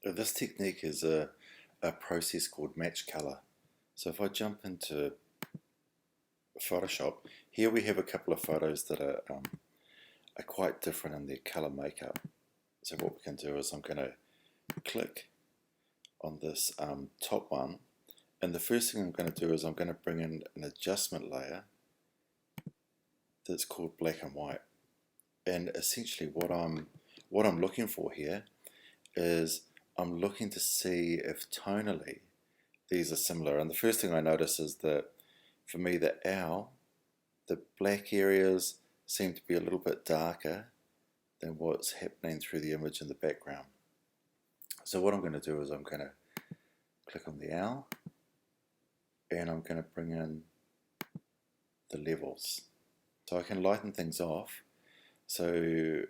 This technique is a process called match color. So if I jump into Photoshop, here we have a couple of photos that are quite different in their color makeup. So what we can do is I'm going to click on this top one, and the first thing I'm going to do is I'm going to bring in an adjustment layer that's called black and white. And essentially what I'm looking for here is I'm looking to see if tonally these are similar. And the first thing I notice is that for me the owl, the black areas seem to be a little bit darker than what's happening through the image in the background. So what I'm going to do is I'm going to click on the owl and I'm going to bring in the levels. So I can lighten things off. So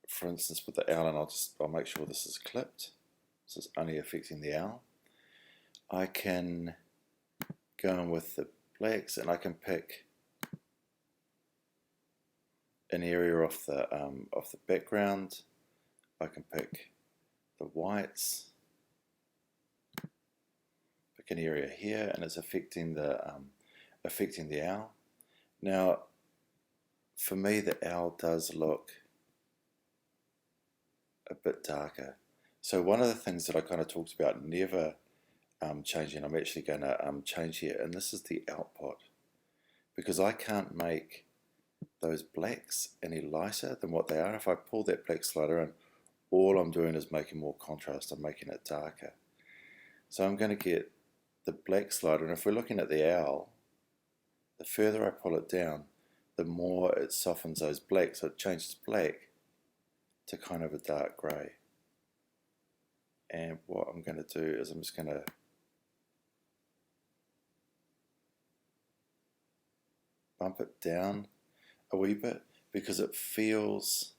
for instance with the owl, and I'll make sure this is clipped. This is only affecting the owl. I can go in with the blacks and I can pick an area off the background. I can pick the whites, pick an area here, and it's affecting the owl. Now, for me, the owl does look a bit darker. So one of the things that I kind of talked about never changing, I'm actually going to change here, and this is the output, because I can't make those blacks any lighter than what they are. If I pull that black slider in, all I'm doing is making more contrast. I'm making it darker. So I'm going to get the black slider, and if we're looking at the owl, the further I pull it down, the more it softens those blacks. So it changes black to kind of a dark grey. And what I'm going to do is I'm just going to bump it down a wee bit, because it feels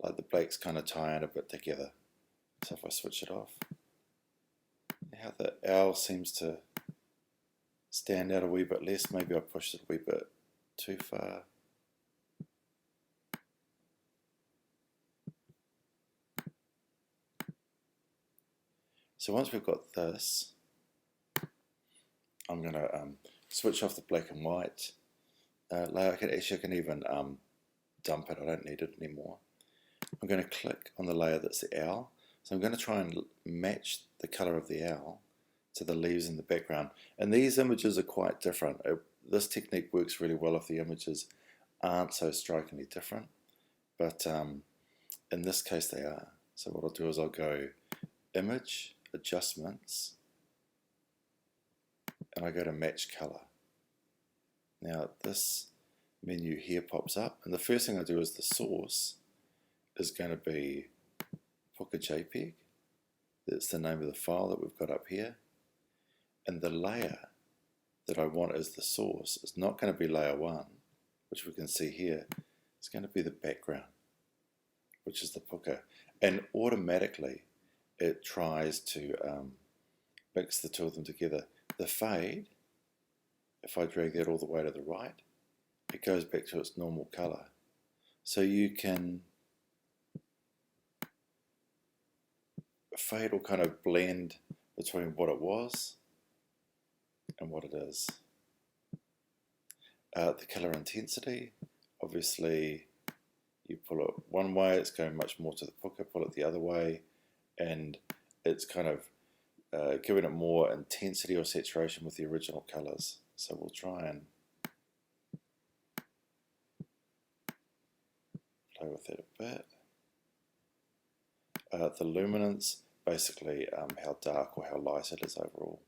like the blacks kind of tie in a bit together. So if I switch it off, how the owl seems to stand out a wee bit less. Maybe I pushed it a wee bit too far. So once we've got this, I'm going to switch off the black and white layer. I can even dump it. I don't need it anymore. I'm going to click on the layer that's the owl. So I'm going to try and match the color of the owl to the leaves in the background. And these images are quite different. This technique works really well if the images aren't so strikingly different. But in this case they are. So what I'll do is I'll go Image, Adjustments, and I go to Match Color. Now this menu here pops up, and the first thing I do is the source is going to be Puka JPEG. That's the name of the file that we've got up here. And the layer that I want as the source is not going to be layer 1, which we can see here. It's going to be the background, which is the Puka. And automatically it tries to mix the two of them together. The fade, if I drag that all the way to the right, it goes back to its normal color. So you can fade or kind of blend between what it was and what it is. The color intensity, obviously you pull it one way, it's going much more to the Puka, pull it the other way, and it's kind of giving it more intensity or saturation with the original colors. So we'll try and play with that a bit. The luminance, basically how dark or how light it is overall.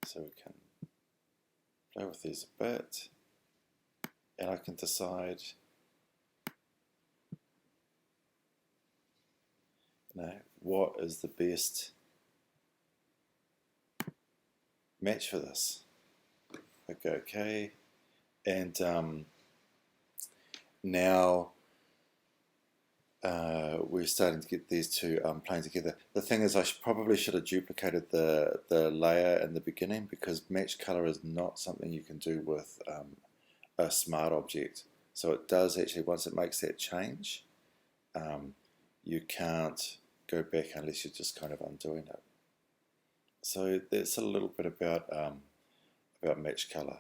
So we can play with these a bit, and I can decide, what is the best match for this. I go OK, and now we're starting to get these two playing together. The thing is, probably should have duplicated the layer in the beginning, because match color is not something you can do with a smart object. So it does actually, once it makes that change, you can't go back unless you're just kind of undoing it. So that's a little bit about match color.